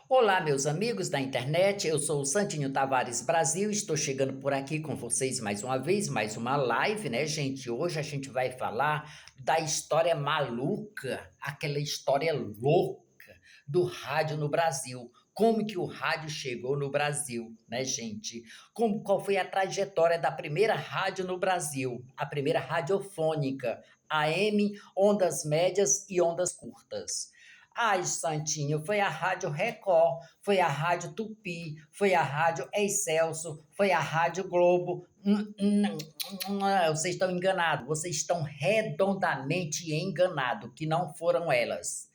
Olá, meus amigos da internet, eu sou o Santinho Tavares Brasil, estou chegando por aqui com vocês mais uma vez, mais uma live, né, gente? Hoje a gente vai falar da história maluca, aquela história louca do rádio no Brasil. Como que o rádio chegou no Brasil, né, gente? Qual foi a trajetória da primeira rádio no Brasil? A primeira radiofônica, AM, ondas médias e ondas curtas. Ai, Santinho, foi a Rádio Record, foi a Rádio Tupi, foi a Rádio Excelsior, foi a Rádio Globo. Vocês estão enganados, vocês estão redondamente enganados, que não foram elas.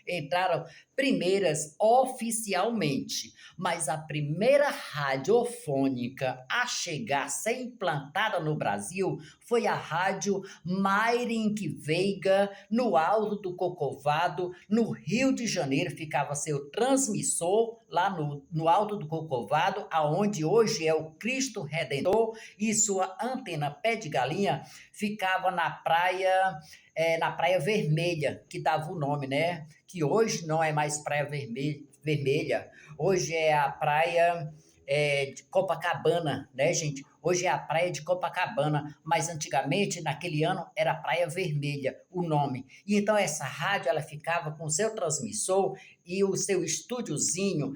Entraram primeiras oficialmente, mas a primeira radiofônica a chegar a ser implantada no Brasil foi a Rádio Mairinque Veiga, no Alto do Cocovado, no Rio de Janeiro, ficava seu transmissor lá no Alto do Cocovado, aonde hoje é o Cristo Redentor, e sua antena pé de galinha ficava na Praia Vermelha, que dava o nome, né? Que hoje não é mais Vermelha, hoje é a Praia de Copacabana, né, gente? Hoje é a Praia de Copacabana, mas antigamente, naquele ano, era Praia Vermelha, o nome. E então essa rádio, ela ficava com o seu transmissor e o seu estúdiozinho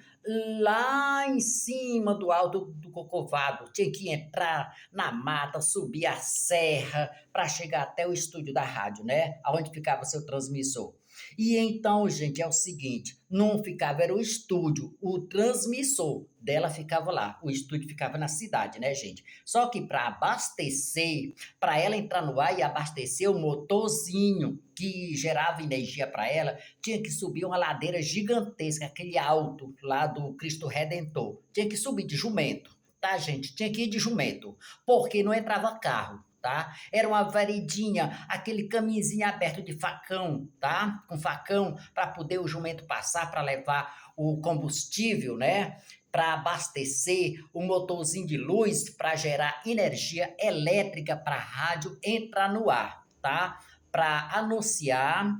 lá em cima do Alto do Cocovado. Tinha que entrar na mata, subir a serra para chegar até o estúdio da rádio, né? Aonde ficava o seu transmissor. E então, gente, é o seguinte, não ficava, era o estúdio, o transmissor dela ficava lá, o estúdio ficava na cidade, né, gente? Só que para abastecer, para ela entrar no ar e abastecer o motorzinho que gerava energia para ela, tinha que subir uma ladeira gigantesca, aquele alto lá do Cristo Redentor. Tinha que subir de jumento, tá, gente? Tinha que ir de jumento, porque não entrava carro. Tá? Era uma varedinha, aquele caminhozinho aberto de facão, tá? Com facão para poder o jumento passar para levar o combustível, né? Para abastecer o motorzinho de luz para gerar energia elétrica para a rádio entrar no ar, tá? Para anunciar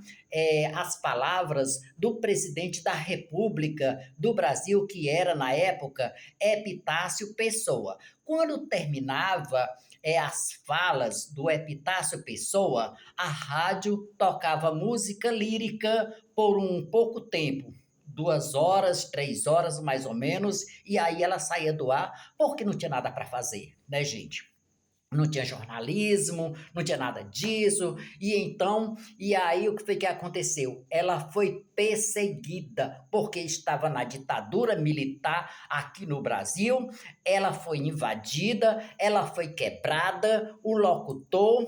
as palavras do presidente da República do Brasil, que era na época Epitácio Pessoa. Quando terminava as falas do Epitácio Pessoa, a rádio tocava música lírica por um pouco tempo. 2 horas, 3 horas mais ou menos, e aí ela saía do ar porque não tinha nada para fazer, né, gente? Não tinha jornalismo, não tinha nada disso, e aí o que foi que aconteceu? Ela foi perseguida, porque estava na ditadura militar aqui no Brasil, ela foi invadida, ela foi quebrada, o locutor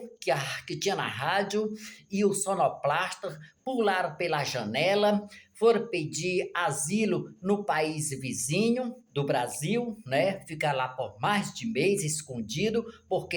que tinha na rádio e o sonoplasta pularam pela janela, foram pedir asilo no país vizinho do Brasil, né? Ficar lá por mais de mês escondido, porque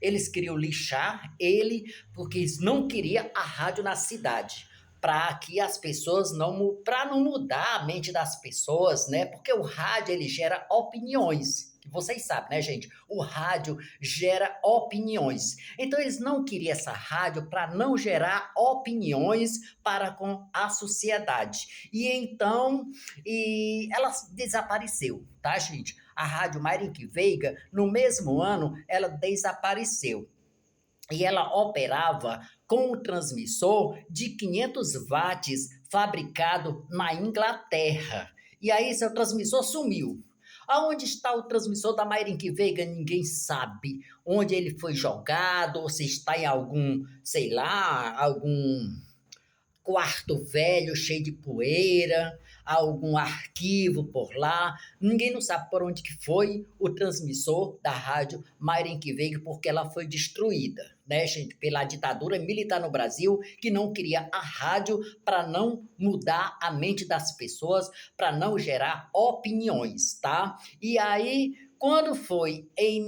eles queriam lixar ele, porque eles não queriam a rádio na cidade. Para que as pessoas não, para não mudar a mente das pessoas, né? Porque o rádio ele gera opiniões. Que vocês sabem, né, gente? O rádio gera opiniões. Então eles não queriam essa rádio para não gerar opiniões para com a sociedade. E ela desapareceu, tá, gente? A Rádio Marinque Veiga, no mesmo ano, ela desapareceu. E ela operava com um transmissor de 500 watts fabricado na Inglaterra. E aí seu transmissor sumiu. Aonde está o transmissor da Mairink Veiga? Ninguém sabe. Onde ele foi jogado, ou se está em algum, sei lá, algum quarto velho cheio de poeira, algum arquivo por lá. Ninguém não sabe por onde que foi o transmissor da rádio Mairenque Veiga, porque ela foi destruída, né, gente, pela ditadura militar no Brasil, que não queria a rádio para não mudar a mente das pessoas, para não gerar opiniões, tá? E aí, quando foi em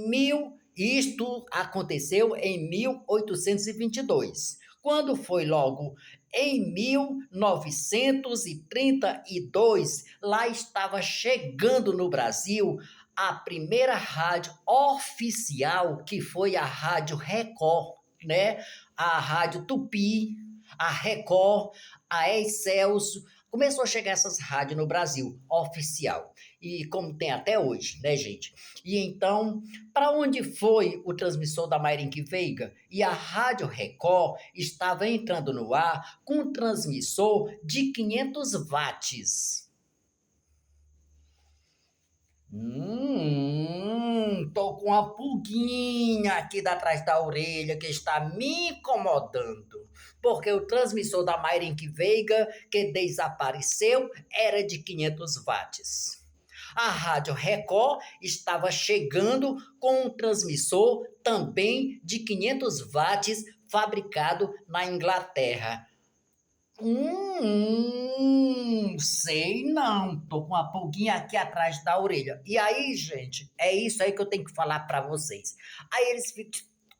isto aconteceu em 1822. Quando foi logo em 1932, lá estava chegando no Brasil a primeira rádio oficial, que foi a Rádio Record, né? A Rádio Tupi, a Record, a Excelsior, começou a chegar essas rádios no Brasil, oficial, e como tem até hoje, né, gente? E então, para onde foi o transmissor da Mairenque Veiga? E a Rádio Record estava entrando no ar com um transmissor de 500 watts. Tô com uma pulguinha aqui atrás da orelha que está me incomodando. Porque o transmissor da Mairenque Veiga, que desapareceu, era de 500 watts. A Rádio Record estava chegando com um transmissor também de 500 watts, fabricado na Inglaterra. Sei não, tô com uma pulguinha aqui atrás da orelha. E aí, gente, é isso aí que eu tenho que falar para vocês. Aí eles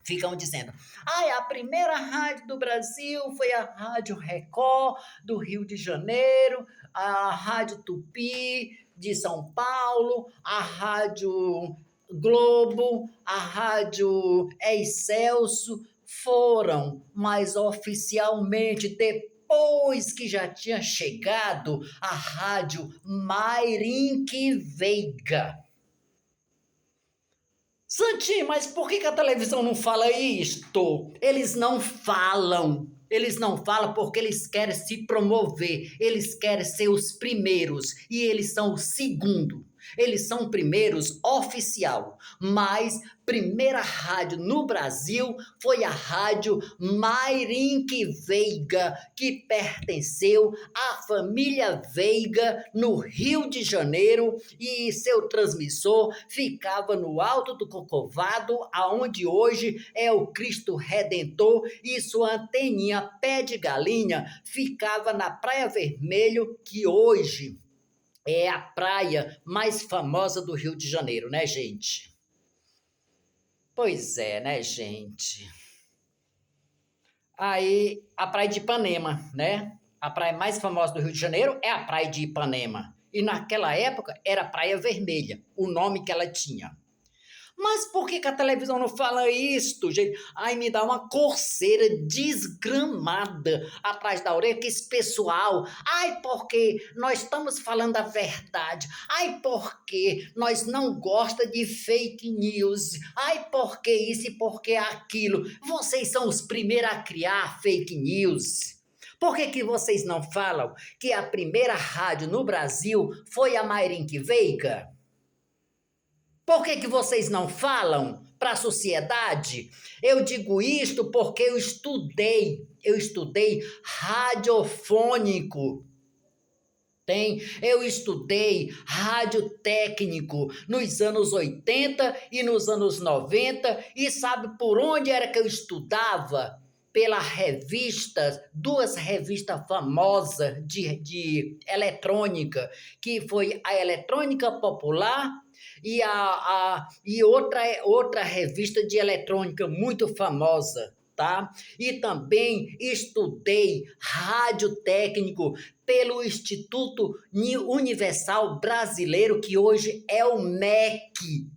ficam dizendo, ai, a primeira rádio do Brasil foi a Rádio Record do Rio de Janeiro, a Rádio Tupi de São Paulo, a Rádio Globo, a Rádio Excelsior, foram, mas oficialmente depois que já tinha chegado a Rádio Mairenque Veiga. Santinho, mas por que a televisão não fala isto? Eles não falam. Eles não falam porque eles querem se promover. Eles querem ser os primeiros. E eles são o segundo. Eles são primeiros oficial, mas primeira rádio no Brasil foi a Rádio Mairenque Veiga, que pertenceu à família Veiga no Rio de Janeiro, e seu transmissor ficava no Alto do Corcovado, aonde hoje é o Cristo Redentor, e sua anteninha pé de galinha ficava na Praia Vermelho, que hoje é a praia mais famosa do Rio de Janeiro, né, gente? Pois é, né, gente? Aí, a praia de Ipanema, né? A praia mais famosa do Rio de Janeiro é a praia de Ipanema. E naquela época era Praia Vermelha, o nome que ela tinha. Mas por que a televisão não fala isto, gente? Ai, me dá uma coceira desgramada atrás da orelha, que esse pessoal. Ai, porque nós estamos falando a verdade. Ai, porque nós não gostamos de fake news. Ai, porque isso e porque aquilo. Vocês são os primeiros a criar fake news. Por que vocês não falam que a primeira rádio no Brasil foi a Mairenque Veiga? Por que vocês não falam para a sociedade? Eu digo isto porque eu estudei radiofônico. Eu estudei radiotécnico nos anos 80 e nos anos 90, e sabe por onde era que eu estudava? Pela revista, duas revistas famosas de eletrônica, que foi a Eletrônica Popular e outra revista de eletrônica muito famosa, tá? E também estudei radiotécnico pelo Instituto Universal Brasileiro, que hoje é o MEC.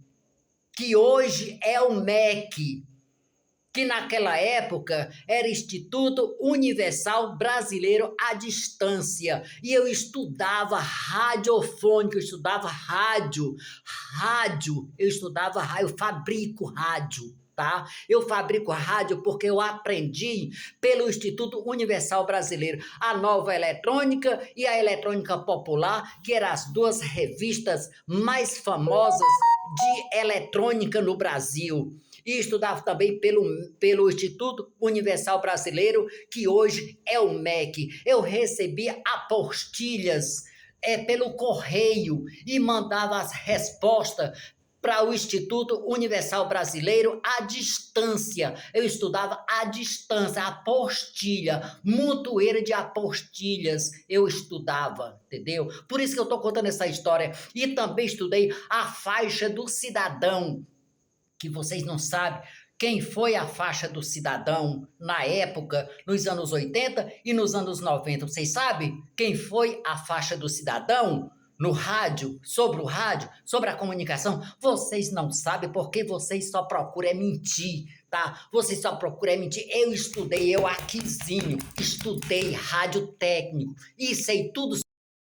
Que naquela época era Instituto Universal Brasileiro à Distância, e eu estudava radiofônico, eu estudava rádio, eu fabrico rádio, tá? Eu fabrico rádio porque eu aprendi pelo Instituto Universal Brasileiro, a Nova Eletrônica e a Eletrônica Popular, que eram as duas revistas mais famosas de eletrônica no Brasil. E estudava também pelo Instituto Universal Brasileiro, que hoje é o MEC. Eu recebia apostilhas pelo correio e mandava as respostas para o Instituto Universal Brasileiro à distância. Eu estudava à distância, apostilha, montoeira de apostilhas eu estudava, entendeu? Por isso que eu estou contando essa história. E também estudei a faixa do cidadão, que vocês não sabem quem foi a faixa do cidadão na época, nos anos 80 e nos anos 90. Vocês sabem quem foi a faixa do cidadão no rádio, sobre o rádio, sobre a comunicação? Vocês não sabem porque vocês só procuram mentir, tá? Vocês só procuram mentir. Eu estudei, eu aquizinho, estudei rádio técnico e sei tudo